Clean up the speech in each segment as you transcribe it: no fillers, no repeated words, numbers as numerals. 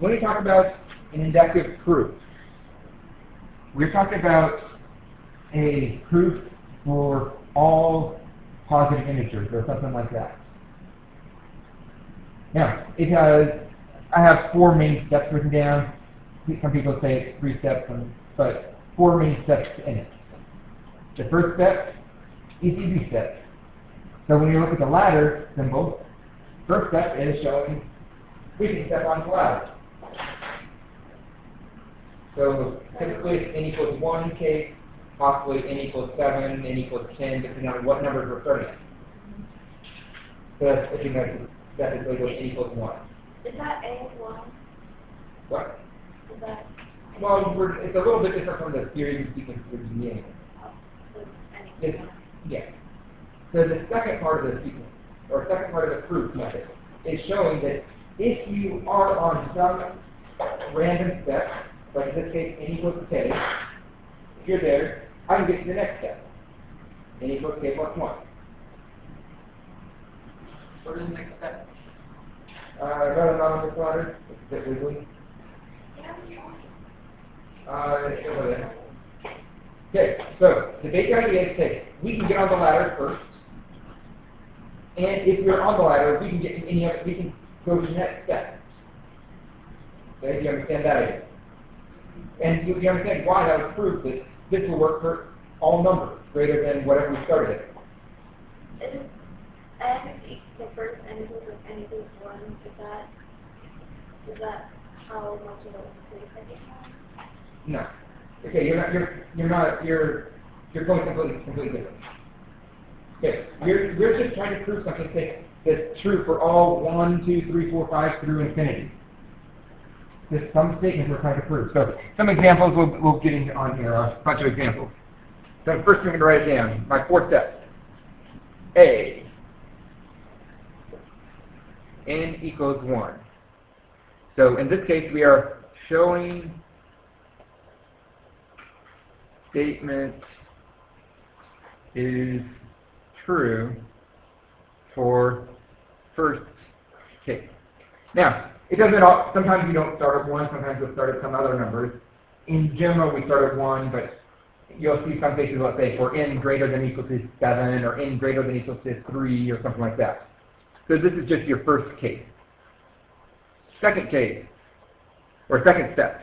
when we talk about an inductive proof, we're talking about a proof for all positive integers or something like that. Now, I have 4 main steps written down. Some people say it's 3 steps, but 4 main steps in it. The first step is easy step. So when you look at the ladder symbol, first step is showing we can step on the ladder. So typically it's n equals 1 case, possibly n equals 7, n equals 10, depending on what numbers we're starting at. So if you know, that is labeled n equals 1. Is that A as well? What? Is that? Well, it's a little bit different from the series of sequences we're beginning. Yeah. So the second part of the sequence, or second part of the proof method, is showing that if you are on some random step, like in this case n equals k, if you're there, I can get to the next step. N equals k plus 1. What is the next step? Rather not on this ladder, it's a bit wiggly. It's over there. Okay, so the basic idea is that we can get on the ladder first, and if we're on the ladder, we can we can go to the next step. Okay, do you understand that idea? And you understand why that was proved that this will work for all numbers greater than whatever we started at. Is n the first n equals n equals 1? Is that how much of a place I get? No. Okay, you're going completely different. Okay, you're just trying to prove something that's true for all 1, 2, 3, 4, 5 through infinity. There's some statements we're trying to prove. So some examples we'll get into on here, a bunch of examples. So first I'm going to write it down. My 4 steps. A. N equals 1. So in this case we are showing statement is true for first case. Now, it doesn't all, sometimes you don't start at 1, sometimes you'll start at some other numbers. In general, we start at 1, but you'll see some cases, let's say, for n greater than or equal to 7, or n greater than or equal to 3, or something like that. So this is just your first case. Second case, or second step.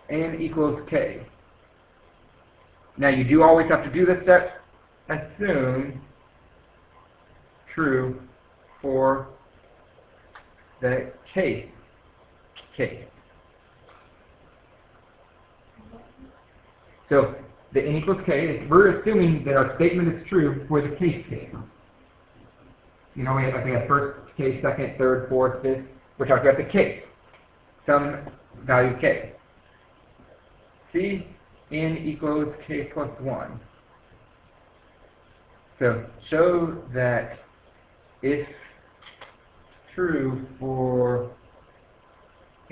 N equals k. Now you do always have to do this step. Assume true for the case case. So the n equals k, we're assuming that our statement is true for the case case. You know, we have first case, second, third, fourth, fifth. We're talking about the case. Some value k. See, n equals k plus 1. So show that if true for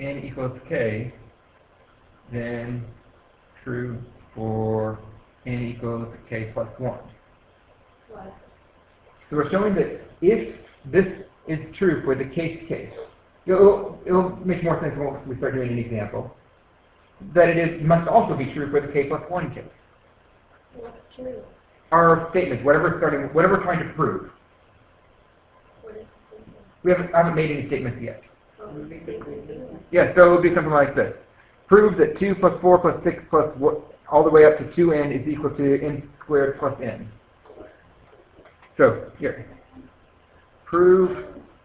n equals k, then true for n equals k plus 1. What? So we're showing that if this is true for the case case, it'll make more sense when we start doing an example, that it must also be true for the k plus 1 case. What's true? Our statements, whatever we're trying to prove. What is the statement? I haven't made any statements yet. Oh, the statement. Yeah, so it would be something like this. Prove that 2 plus 4 plus 6 plus all the way up to 2n is equal to n squared plus n. So, here. Prove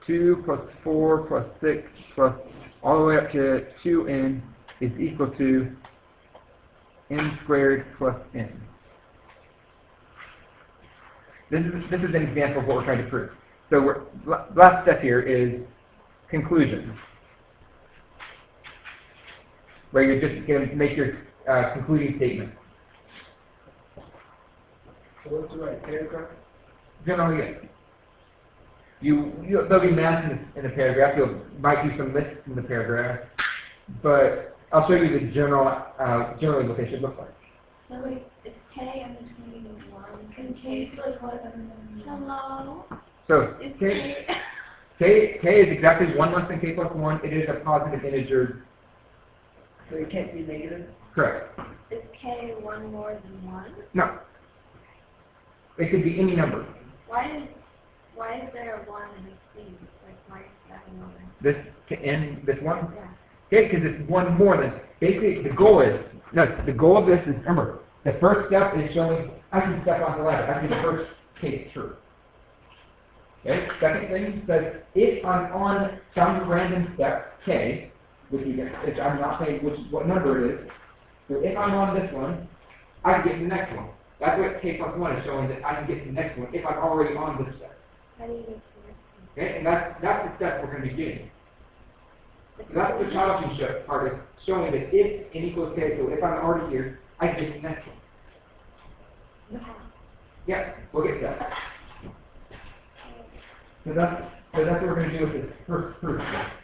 2 plus 4 plus 6 plus all the way up to 2n is equal to n squared plus n. This is an example of what we're trying to prove. So last step here is conclusion, where you're just going to make your concluding statement. So what's the right paragraph? Generally, yes. There'll be math in the paragraph. You might do some lists in the paragraph, but I'll show you the generally what they should look like. So wait, it's k and between 1 and k is like what? Hello? So It's k, K is exactly 1 less than K plus 1. It is a positive integer. So it can't be negative? Correct. Is K 1 more than 1? No. It could be any number. Why is there a 1 in this C? Like, why is that a 1? This one? Yeah. Okay, because it's one more than, basically the goal of this is, remember, the first step is showing, I can step on the ladder, I can the first case true. Okay, second thing says, if I'm on some random step, K, which I'm not saying what number it is, so if I'm on this one, I can get to the next one. That's what K plus 1 is showing, that I can get to the next one if I'm already on this step. How do you get to the next one? Okay, and that's the step we're going to be doing. So that's the challenge part, is showing that if n equals K, so if I'm already here, I can get to the next one. Yeah, we'll get to that. So that's what we're going to do with this first proof.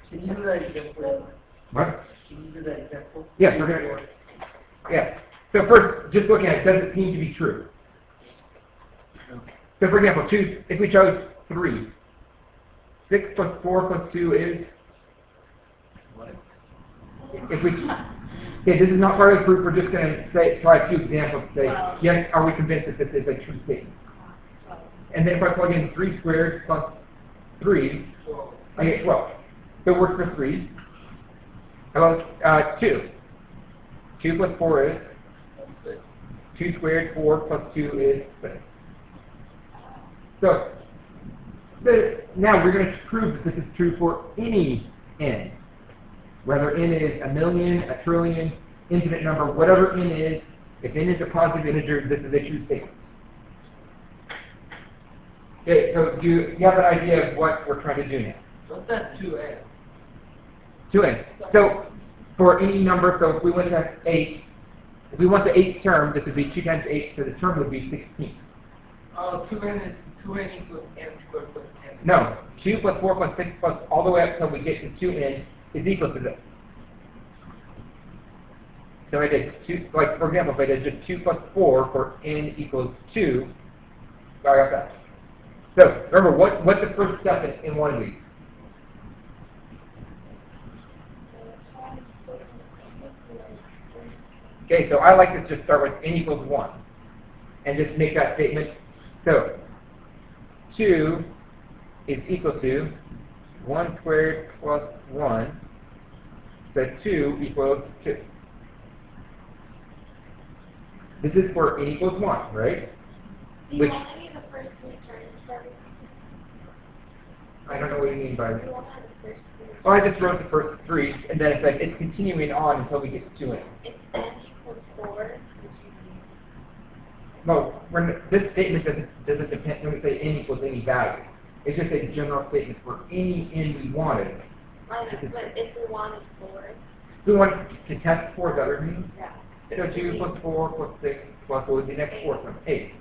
Can you do that example? What? Can you do that example? Yes, we're going to. Yeah. So first, just looking at it, does it seem to be true? So for example, if we chose 3, 6 plus 4 plus 2 is? What? If we, okay, this is not part of the proof, we're just going to try 2 examples to say, yes, are we convinced that this is a true statement? And then if I plug in 3 squared plus 3, I get 12. So it works for 3. How about 2? 2 plus 4 is? 2 squared, 4 plus 2 is 6. So, now we're going to prove that this is true for any n. Whether n is a million, a trillion, infinite number, whatever n is, if n is a positive integer, this is a true statement. Okay, so do you have an idea of what we're trying to do now? What's that 2n? 2n. So, for any number, so if we went to 8, if we want the 8th term, this would be 2 times 8, so the term would be 16. Oh, 2n equals n squared plus n. No, 2 plus 4 plus 6 plus all the way up until we get to 2n is equal to this. So I did 2, like for example, if I did just 2 plus 4 for n equals 2, so I got that. So remember, what's the first step in one of these? Okay, so I like to just start with n equals 1 and just make that statement. So 2 is equal to 1 squared plus 1, so 2 equals 2. This is for n equals 1, right? Do you want to be the first 3 terms for everything? I don't know what you mean by Do that. you want to have the first 3? Well, I just wrote the first 3, and then it's like it's continuing on until we get to 2n. It's n equals 4, which is No, this statement doesn't depend when we say n equals any value. It's just a general statement for any n we wanted. I know, but if we wanted 4, We want to test 4, is that what you mean? yeah. So 2 plus 4 plus 6 plus what would be the next 4 term? 8.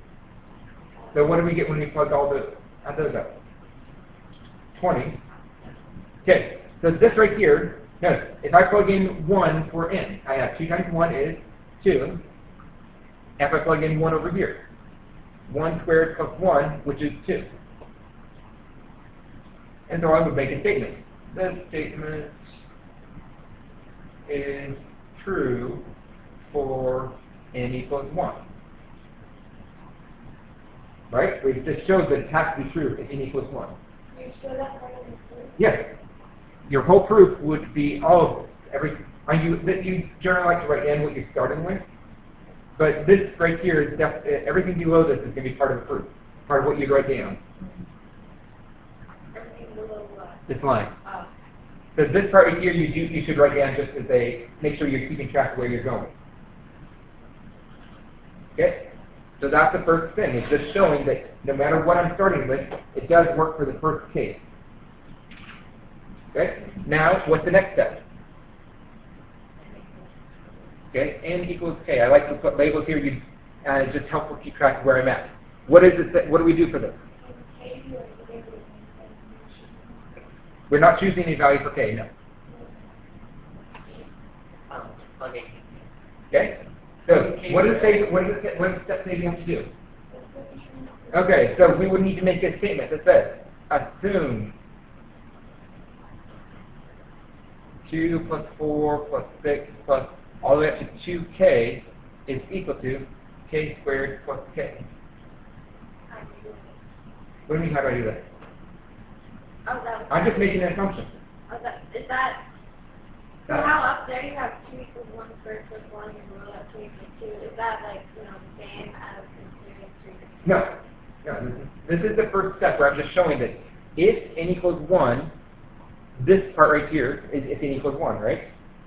So what do we get when we plug all add those up? 20. Okay, so this right here, notice, if I plug in 1 for n, I have 2 times 1 is 2. If I plug in 1 over here, 1 squared plus 1, which is 2. And so I would make a statement. This statement is true for n equals 1. Right? We just showed that it has to be true if n equals 1. You sure that's part of the proof? Yes. Your whole proof would be all of this. You generally like to write in what you're starting with. But this right here is everything below this is going to be part of the proof, part of what you write down. Everything below what? This line. Oh. So this part right here you should write down just as make sure you're keeping track of where you're going. Okay? So that's the first thing. It's just showing that no matter what I'm starting with, it does work for the first case. Okay? Now, what's the next step? Okay, n equals k. I like to put labels here. It's just helpful to keep track of where I'm at. What do we do for this? We're not choosing any value for k, no. Okay. Okay? So, what does step say we have to do? Okay, so we would need to make a statement that says, assume 2 plus 4 plus 6 plus all the way up to 2k is equal to k squared plus k. What do you mean, how do I do that? I'm just making an assumption. Is that, so how up there you have 2 equals 1 squared plus 1 and below that 2 equals 2, is that like, the same as considering 3? No. No, this is the first step where I'm just showing that if n equals 1, this part right here is if n equals 1, right?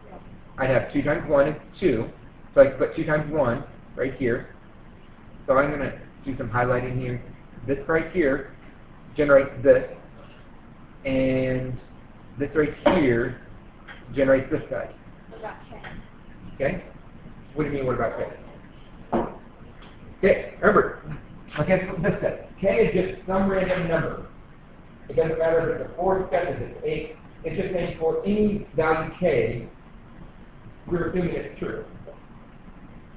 Yeah. I'd have 2 times 1 is 2, so I can put 2 times 1 right here. So I'm going to do some highlighting here. This right here generates this, and this right here generates this guy. What about k? Okay? What do you mean, what about k? Okay, remember, like I said, this says, k is just some random number. It doesn't matter if it's a 4 step, if it's 8. It's just saying for any value k, we're assuming it's true.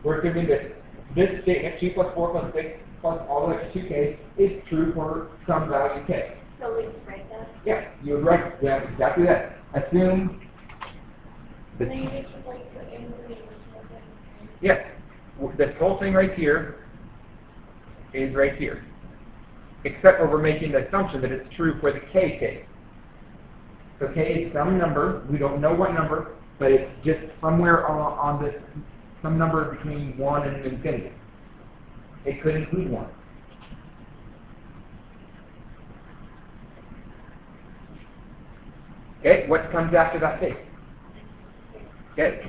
We're assuming that this statement, 2 plus 4 plus 6 plus all the way up to 2k, is true for some value k. So we just write that? Yeah, you would write exactly that. Assume that, And then you just like put in the name or something. yes, this whole thing right here is right here. Except for we're making the assumption that it's true for the k case. So k is some number, we don't know what number, but it's just somewhere on this, some number between 1 and infinity. It could include 1. Okay, what comes after that case? Okay,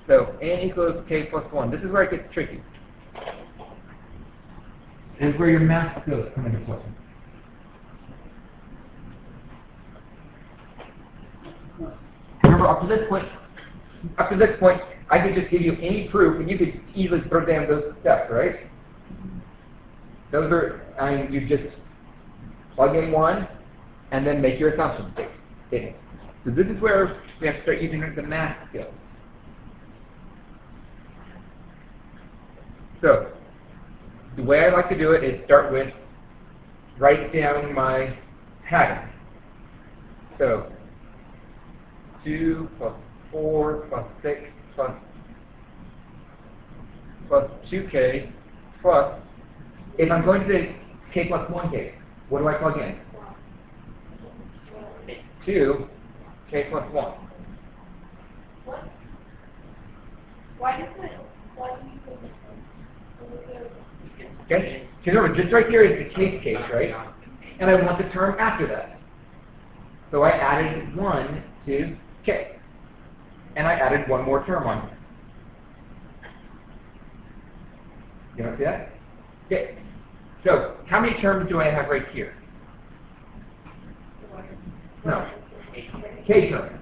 so n equals k plus 1. This is where it gets tricky. This is where your math skills come into play. Remember, up to this point, I could just give you any proof, and you could easily throw down those steps, right? Those are, you just plug in one, and then make your assumption statement. So this is where we have to start using the math skills. So, the way I like to do it is start with write down my pattern. So, 2 plus 4 plus 6 plus 2k plus, if I'm going to the k plus 1 case, what do I plug in? 2 k plus 1. What? Why do you put Okay? So remember, just right here is the case, right? And I want the term after that. So I added 1 to k. And I added one more term on here. You want to see that? Okay. So, how many terms do I have right here? No. K terms.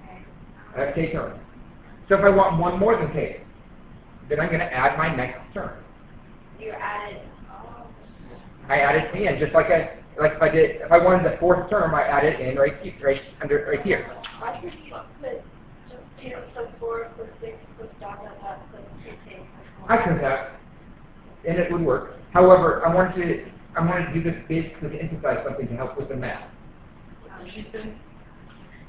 I have k terms. So if I want one more than k, then I'm going to add my next term. You added. I added n, just like if I did. If I wanted the fourth term, I added n right here. Why should you put just 2 plus 4 plus 6 plus dot dot dot plus 2k? I could have, and it would work. However, I wanted to do this basically to emphasize something to help with the math.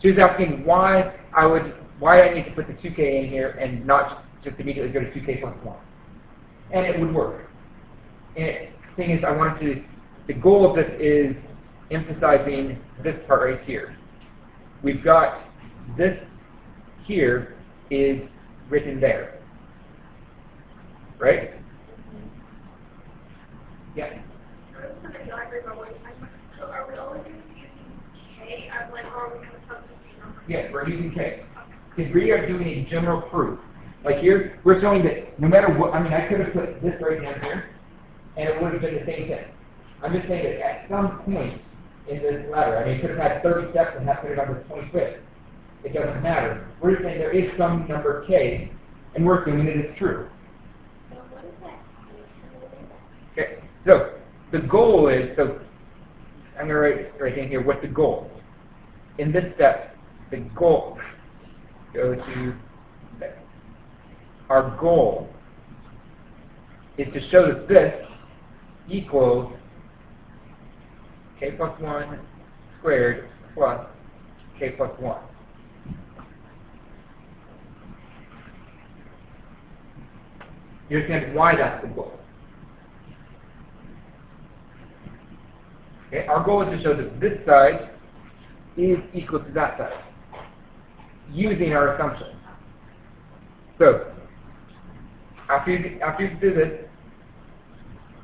She was asking why I need to put the 2k in here and not just immediately go to 2k plus 1. And it would work. And the thing is, the goal of this is emphasizing this part right here. We've got this here is written there. Right? Yeah. So are we always using k? I'm like, or are we going to substitute numbers? Yes, we're using k. Because we are doing a general proof. Like here, we're showing that no matter what, I could have put this right down here, and it would have been the same thing. I'm just saying that at some point in this ladder, it could have had 30 steps and have put it on the 25th. It doesn't matter. We're just saying there is some number k, and we're assuming it is true. So what is that? Okay, so the goal is, so I'm going to write in here what's the goal. In this step, the goal, go to there. Our goal is to show that this equals k plus 1 squared plus k plus 1. You understand why that's the goal. Okay, our goal is to show that this side is equal to that side, using our assumption. So, after you do this,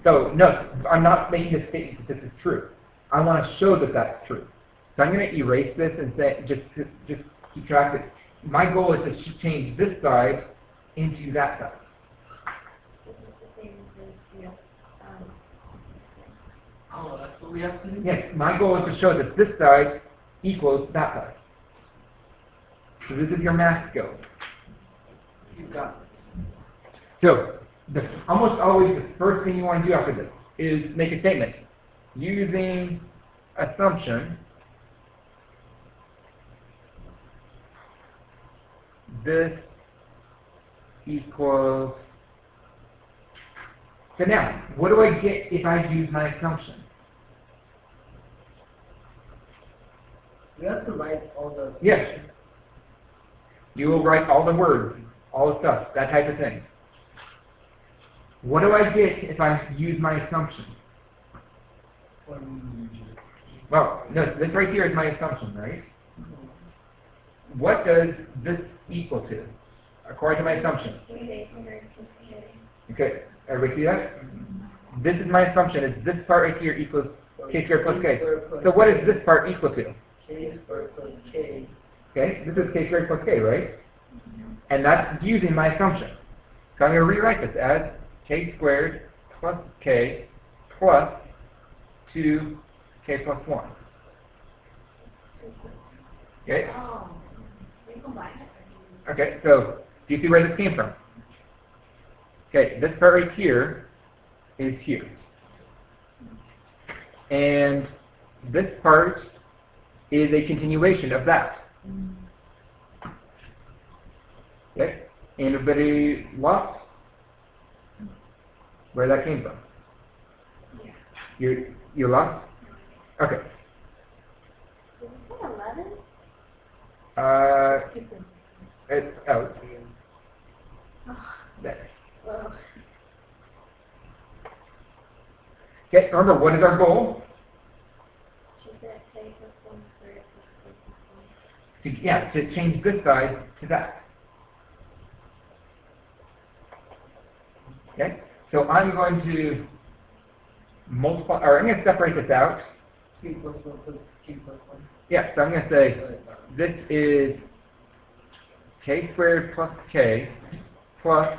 so no, I'm not making a statement that this is true. I want to show that that's true. So I'm going to erase this and say, just keep track of it. My goal is to change this side into that side. This is the same as Oh, that's what we have to do? Yes, my goal is to show that this side equals that side. So this is your math skill. You got it. So, almost always the first thing you want to do after this is make a statement. Using assumption, this equals... So now, what do I get if I use my assumption? You have to write all the... Yes. You will write all the words, all the stuff, that type of thing. What do I get if I use my assumption? Well, no, this right here is my assumption, right? What does this equal to, according to my assumption? Okay, everybody see that? This is my assumption, is this part right here equals k squared plus k. So what is this part equal to? K squared plus k. Okay, this is k squared plus k, right? And that's using my assumption. So I'm going to rewrite this as k squared plus k plus 2k plus 1. Okay? Oh, you combine it. Okay, so do you see where this came from? Okay, this part right here is here. And this part is a continuation of that. Okay? Anybody lost? Where that came from? Yeah. You lost? Okay. Is it 11? It's out. There. Well, Okay, remember, what is our goal? she said k plus 1 squared plus k plus 1. Yeah, to change this side to that. Okay, so I'm going to multiply, or I'm going to separate this out. K plus 1 plus k plus 1. Yeah, so I'm going to say this is k squared plus k plus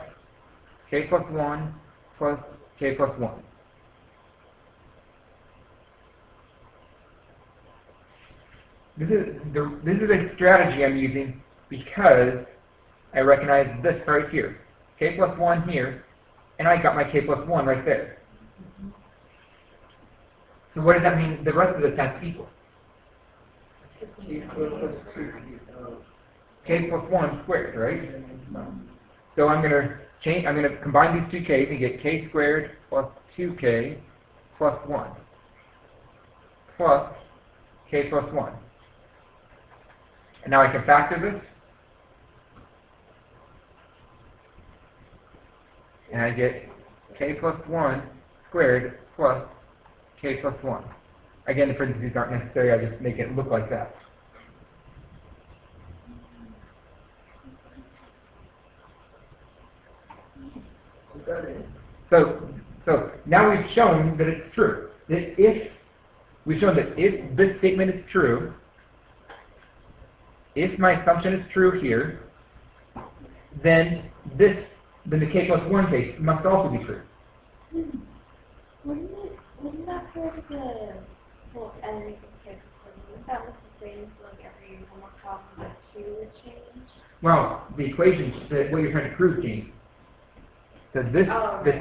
k plus 1 plus k plus 1. This is a strategy I'm using because I recognize this right here. K plus 1 here, and I got my k plus 1 right there. So what does that mean? The rest of this has to equal. K squared plus 2. K plus 1 squared, right? So I'm going to combine these two k's and get k squared plus 2k plus 1 plus k plus 1. And now I can factor this. And I get k plus 1 squared plus k plus 1. Again, the parentheses aren't necessary, I just make it look like that. You got it. So now we've shown that it's true. That we've shown that if this statement is true, if my assumption is true here, then the k plus 1 case must also be true. Wouldn't that part of the whole editing case? Wouldn't that look the same as like every homework problem that 2 would change? Well, the equations, what you're trying to prove change. So this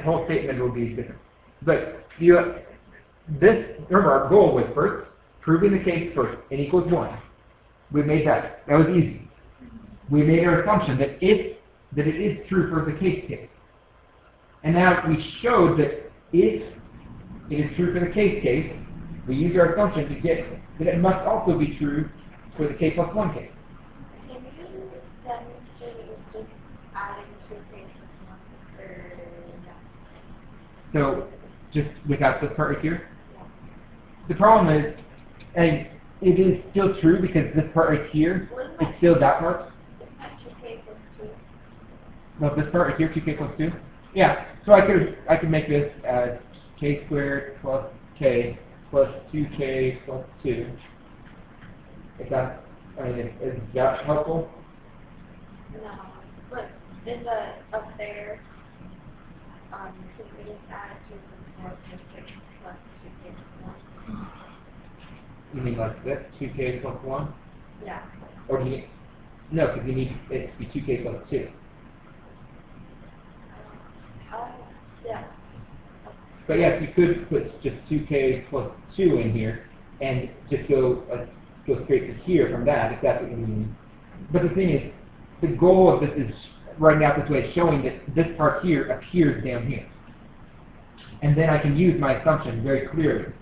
whole statement will be different. But remember, our goal was first proving the case first, n equals 1. We made that. That was easy. We made our assumption that it is true for the case. And now we showed that if it is true for the case, we use our assumption to get that it must also be true for the k plus 1 case. Can you demonstrate it with just adding 2k plus 1, or So, just without this part right here? yeah. The problem is, and it is still true because this part right here is still that part. Isn't that 2k plus 2? No, this part right here, 2k plus 2? Yeah, so I could make this as k squared plus k plus 2k plus 2. Is that, is that helpful? No. But in the, up there, can we just add 2 plus 4 plus 6 plus 2k plus 1? You mean like this, 2k plus 1? Yeah. Or do you, no, because you need it to be 2k plus 2. Yeah. But yes, you could put just 2k plus 2 in here, and just go straight to here from that, if that's what you mean. But the thing is, the goal of this is, writing out this way, is showing that this part here appears down here. And then I can use my assumption very clearly.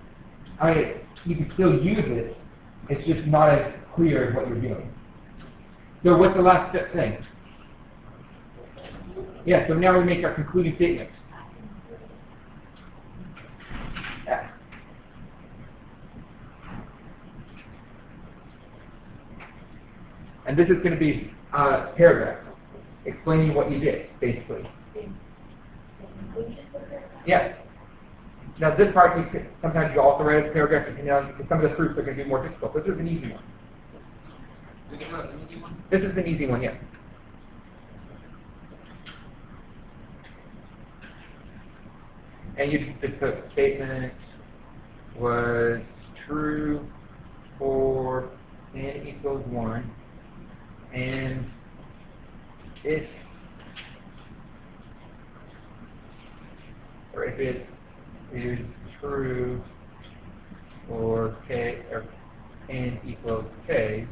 You can still use it, it's just not as clear as what you're doing. So what's the last step thing? Yeah, so now we make our concluding statement. Yeah. And this is going to be a paragraph explaining what you did, basically. Yeah. Now this part, sometimes you also write as a paragraph, depending on some of the proofs are going to be more difficult. This is an easy one. This is an easy one, yeah. And you just put statement was true for n equals 1, and if it is true for k or n equals k,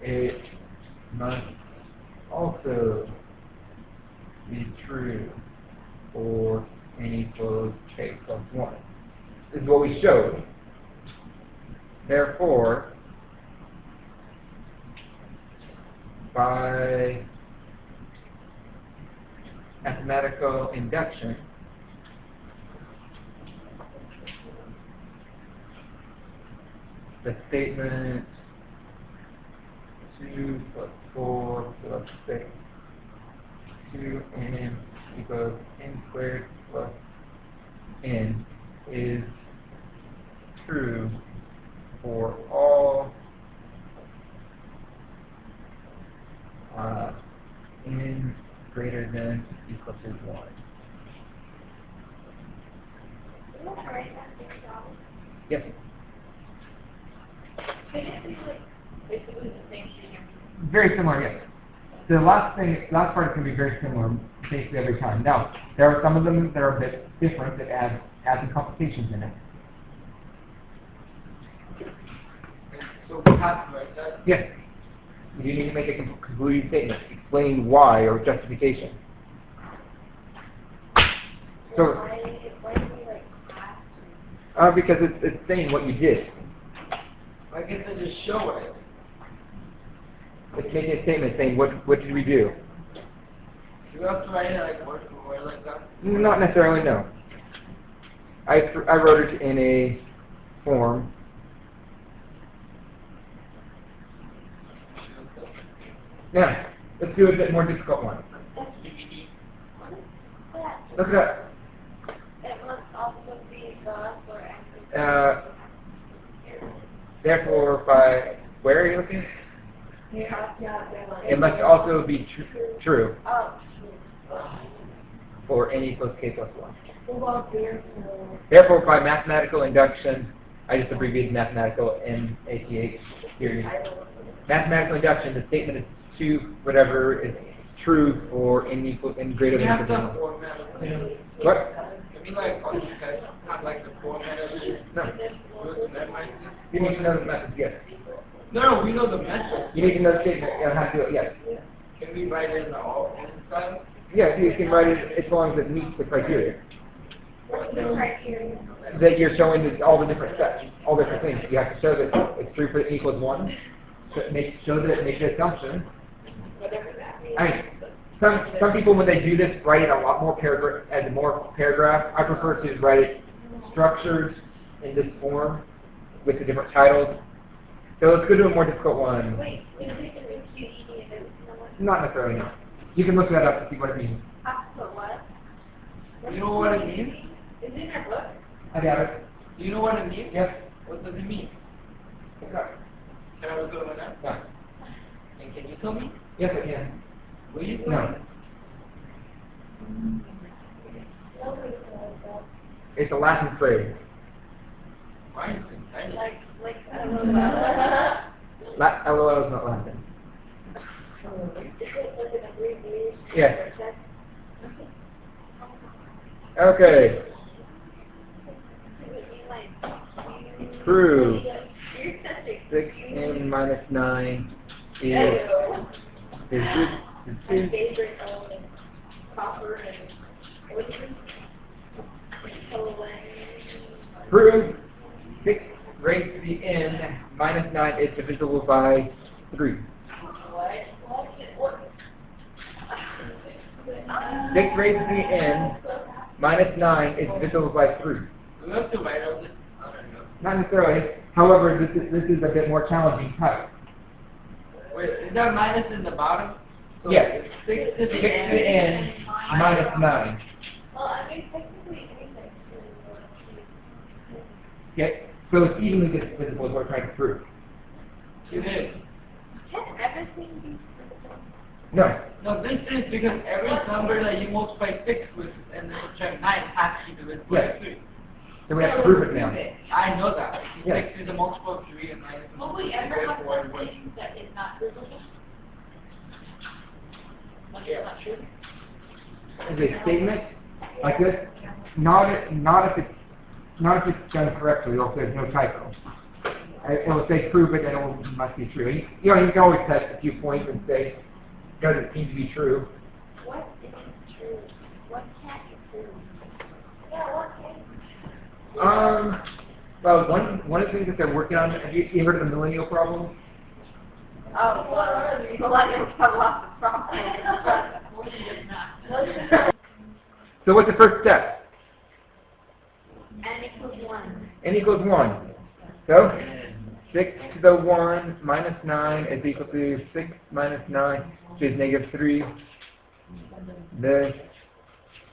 it must also be true for n equals k plus 1. This is what we showed. Therefore, by mathematical induction, the statement 2 plus 4 plus 6, 2n equals n squared plus n is true for all n greater than or equal to 1. Yes. Basically the same thing. Very similar, yes. The last part is going to be very similar, basically every time. Now, there are some of them that are a bit different that add some complications in it. So we have to write that. Yes. You need to make a concluding statement, explain why or justification. So, Why do we like class? because it's saying what you did. I guess I just show it. It's making a statement saying what did we do. Do you have to write it like word for word like that? Not necessarily, no. I wrote it in a form. Yeah, let's do a bit more difficult one. Look it up. It must also be thus or Therefore, by where are you looking? It must also be true Oh, for n equals k plus 1. well, Therefore, by mathematical induction, I just abbreviated mathematical MATH period. Mathematical induction, the statement is 2, whatever is true for n greater We than or have equal to the 1. format of it. What? I mean, like, all you guys have like the format of it. No. Do it memorize it. You need to know the method, yes. No, we know the method. You need to know the statement and how to do it, yes. Can we write it in the all inside? Yes, you can write it as long as it meets the criteria. what's the criteria? That you're showing all the different steps, all different things. You have to show that it's true for n equals 1. So show that it makes the assumption. Whatever that means. I mean, some people when they do this write it a lot more paragraph as more paragraph. I prefer to write it structured in this form with the different titles. So let's go to a more difficult one. Wait, is it an QED? Not necessarily, no. You can look that up to see what it means. What? You know what it means? Is it in your book? I got it. Do you know what it means? Yes. What does it mean? I got it. Can I look it up now? No. And can you tell me? Yes, I can. Will you tell No. me? It's a Latin phrase. Why is it tiny? Like, LOL is not Latin. Yes. Okay. Prove 6n minus 9 is this. My favorite copper and what is Prove 6 raised to the n minus 9 is divisible by 3. 6 raised to the n minus 9 is divisible by 3. We have to write out this. I don't know. Not necessarily. However, this is a bit more challenging type. Wait, is there minus in the bottom? So Yes. it's 6 to 6 to the n minus 9. Well, I mean, technically, anything. Okay? So it's evenly divisible is what we're trying to prove. It is. Can everything be divisible? No. No, this is because every number that you multiply 6 with and then subtract 9 has to be divisible Yes. by 3. So we have to prove it now. I know that. Yes. 6 is a multiple of 3 and 9 is a Will multiple we of 3. ever have Therefore, something that is not divisible? Like it's not true? Is a statement like this, not if it's done correctly or if there's no typo. It will say prove it and it must be true. You know, you can always test a few points and say, does it seem to be true? What is true? What can't be true? Yeah, what can't be Well, one of the things that they're working on, have you heard of the millennial problem? Oh, well, millennials have lots of problems. More than just math. So what's the first step? N equals 1. N equals 1. So 6 to the 1 minus 9 is equal to 6 minus 9, which is negative 3. This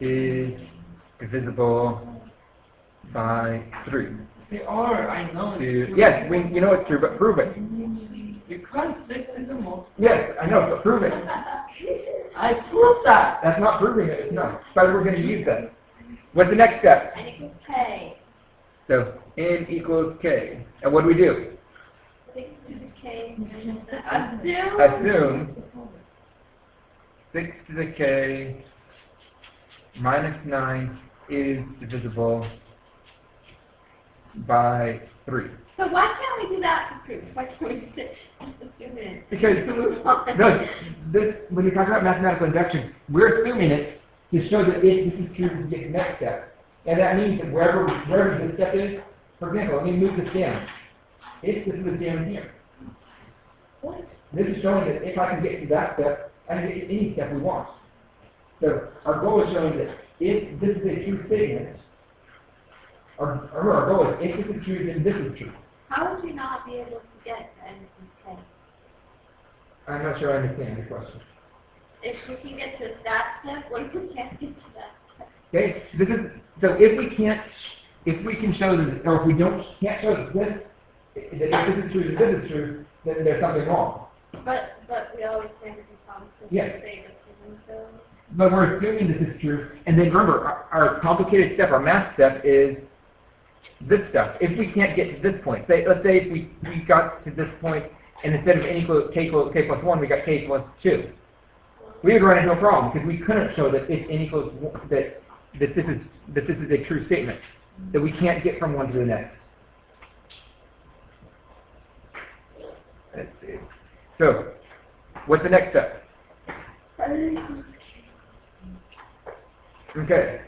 is divisible by 3. They are, I know. It's true. Yes, you know it's true, but prove it. Because 6 is a multiple. Yes, I know, but prove it. I proved that. That's not proving it, no. But we're going to use that. What's the next step? N equals K. So n equals k. And what do we do? 6 to the K. Assume 6 to the k minus 9 is divisible by 3. So why can't we do that to prove? Why can't we just assume it? Because Move on. when you talk about mathematical induction, we're assuming it to show that if this is true, we get the next step. And that means that wherever this step is, for example, let me move this down. If this is down here. This is showing that if I can get to that step, I can get to any step we want. So our goal is showing that if this is a true statement, our goal is if this is true, then this is true. How would you not be able to get N equals K? I'm not sure I understand the question. If we can get to that step, what if we can't get to that step? Okay, so if we can show that, or if we can't show that if this is true, that this is true, then there's something wrong. But we always stand to be promises. Yes. Say this isn't so. But we're assuming this is true, and then remember, our complicated step, our math step is this stuff. If we can't get to this point, let's say if we got to this point, and instead of n equals k plus 1, we got k plus 2. We would run into a problem because we couldn't show that if n equals that this is a true statement, that we can't get from one to the next. Let's see. So, what's the next step? Okay.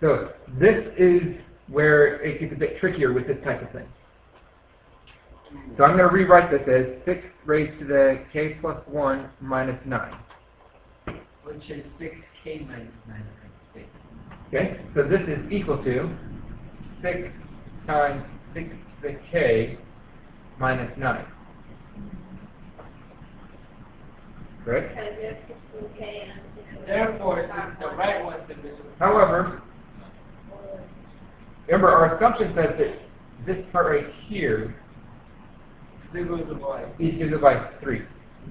So this is where it gets a bit trickier with this type of thing. So I'm going to rewrite this as 6 raised to the k plus 1 minus 9. which is 6k minus 9. Okay, so this is equal to 6 times 6 to the k minus 9. Correct? Because you have 6 to the K and 6 to the Therefore, the right one's divisible. However, remember our assumption says that this part right here Divisible by. is divisible by 3.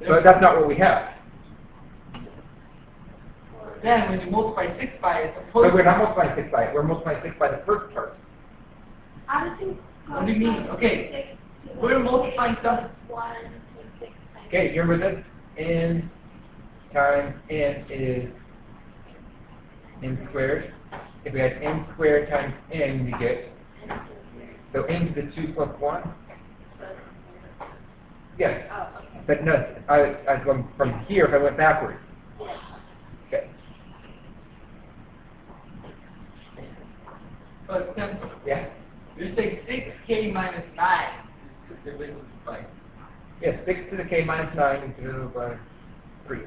So that's not what we have. Then when you multiply 6 by it, But we're not multiplying 6 by it, we're multiplying 6 by the first part. How does it? What do you mean? Okay, we're multiplying something. 1 to 6 times. Okay, you remember this? N times n is n squared. If we had n squared times n, we get, so n to the 2 plus 1? Yes. Oh, okay. But no, I was going from here if I went backwards. Okay. But then Yeah? you're saying 6k minus 9 is divisible by. Yes, 6 to the k minus 9 is divisible by 3.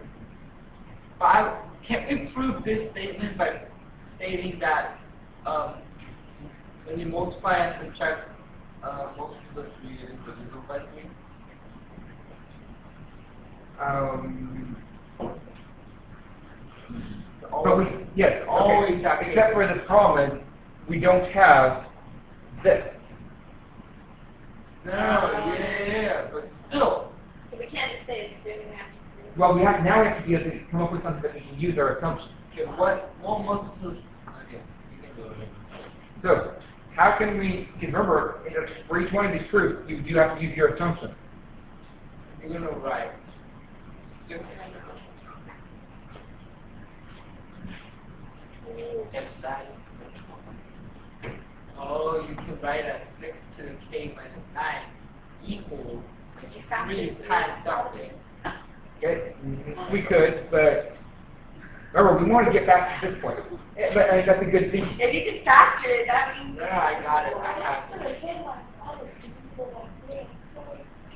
Can we prove this statement by stating that when you multiply and subtract multiple of 3, it is divisible by 3? But we, yes, Always okay. have to- Except for this problem is, we don't have this. No, yeah, but still. So we can't just say it's doing that. Well, we have, now we have to be able to come up with something that we can use our assumptions. Okay, what multiple? Okay, you can do it. So, how can we, because remember, for each one of these proofs, you do have to use your assumption. You're gonna write. Oh, you can write as 6 to the k minus 9 equals 3 times something. Okay, we could, but remember, we want to get back to this point. But that's a good thing. If you can factor it, that means. No, I got it. I have it.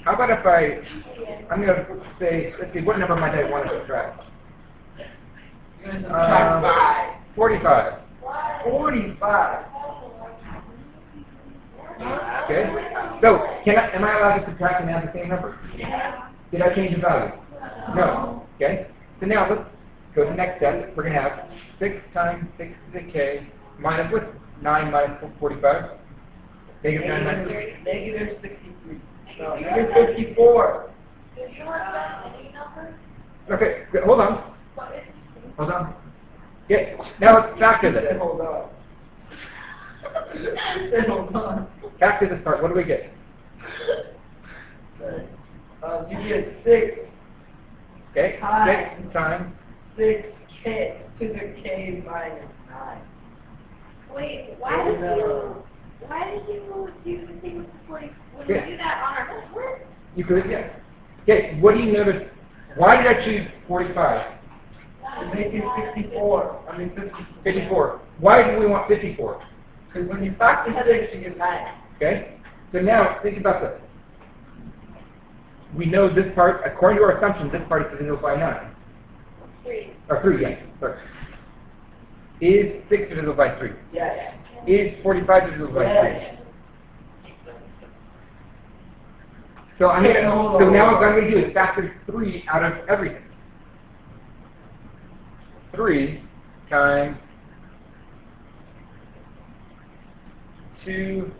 How about if I'm going to say, let's see, what number might I want to subtract? You're gonna subtract by 45. 45. Okay? So, am I allowed to subtract and add the same number? Did I change the value? No. Okay? So now let's go to the next step. We're going to have 6 times 6 to the k minus what's 9 minus 45? Negative 9 minus Negative 63. No, negative 54. Did you want that any number? Okay, good, hold on. What is? Hold on. Yeah, now let's factor this. Hold on. Hold on. Factor this part. What do we get? You get 6 Okay, Times. 6 times. 6k to the k minus 9. Wait, why did you do the thing with the 40? Would we Yeah. do that on our homework? You could, yeah. Okay, what do you notice? Why did I choose 45? To make it 54. I mean 54. Why do we want 54? Because when you factor 6, you get 9. Okay? So now, think about this. We know this part, according to our assumption, this part is divisible by 9. 3. Or 3, yes. Sorry. Is 6 divisible by 3? Yes. Is 45 divisible by 3? Yes. So I'm Okay, gonna, hold so on, now hold what on. I'm going to do is factor 3 out of everything. 3 times 2,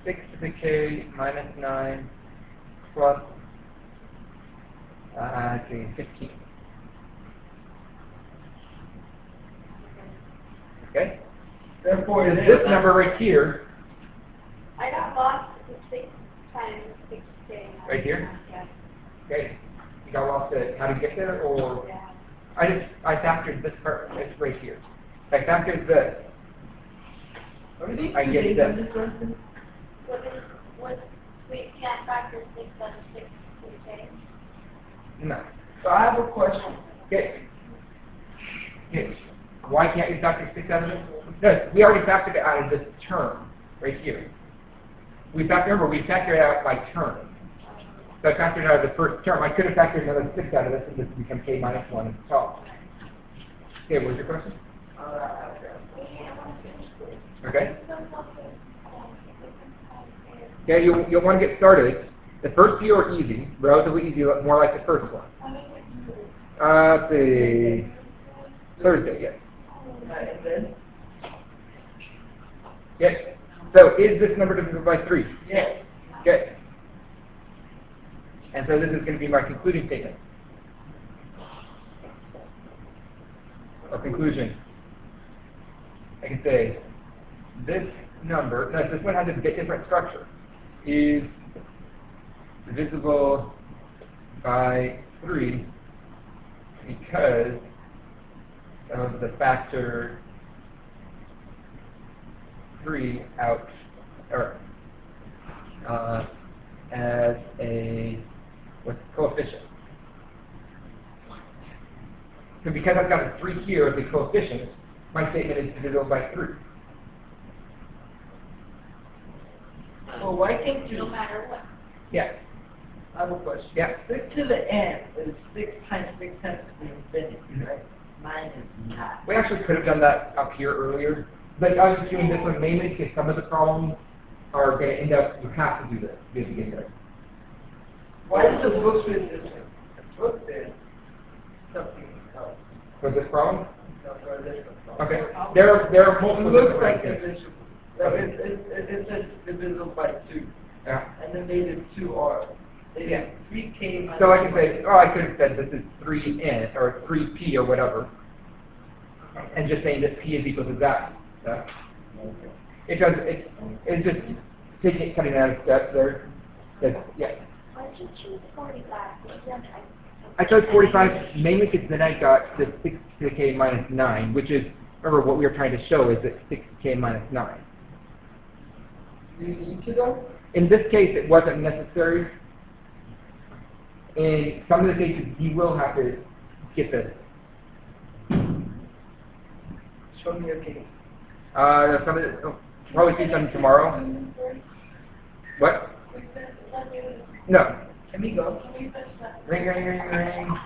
6 to the k minus 9 plus 15. Okay? Therefore, Is this number right here, I got lost with 6 times 6k. Right here? Yeah. okay, you got lost at how to get there, or Yeah. I factored this part, it's right here. I factored this. I get this. We can't factor 6 out of 6 to the k. No. So I have a question. Okay. Okay. Why can't you factor 6 out of this? No, we already factored it out of this term, right here. Remember, we factored it out by term. So I factored it out of the first term. I could have factored another 6 out of this and this would become k minus 1 at the top. Okay, what was your question? Okay. Okay. Okay, you'll want to get started. The first few are easy, relatively easy, more like the first one. Let's see. Thursday, yes. And then? Yes. So is this number divisible by 3? Yes. Okay. And so this is going to be my concluding statement. Or conclusion. I can say this number, no, this one has a bit different structure, is divisible by 3 because of the factor 3 out, or as a coefficient. So because I've got a 3 here as a coefficient, my statement is divisible by 3. Well, why can't you? No matter what. Yeah. I have a question. Yeah. 6 to the n is 6 times 6 times the infinity, right? 9 is not. We actually could have done that up here earlier, but I was just doing this one mainly because some of the problems are going to end up, you have to do this to begin with. Why does the book fit this one? The book says something else. For this problem? No, for this one. Okay. There are It multiple looks different like ways. division. So it says divisible by 2. Yeah. And then they did 2r. They Yeah. did 3k minus So I can 1. say, oh, I could have said this is 3n, or 3p, or whatever, and just saying that p is equal to that. It does, it's just taking it, cutting out of steps there. Yeah. Why did you choose 45? I chose 45 mainly because then I got the 6 to the k minus 9, which is, remember what we were trying to show is that 6 to k minus 9. Do you need to though? In this case, it wasn't necessary. In some of the cases, you will have to get this. Show me your case. Some of the, probably see some tomorrow. What? No. Can we go? Ring, ring, ring, ring.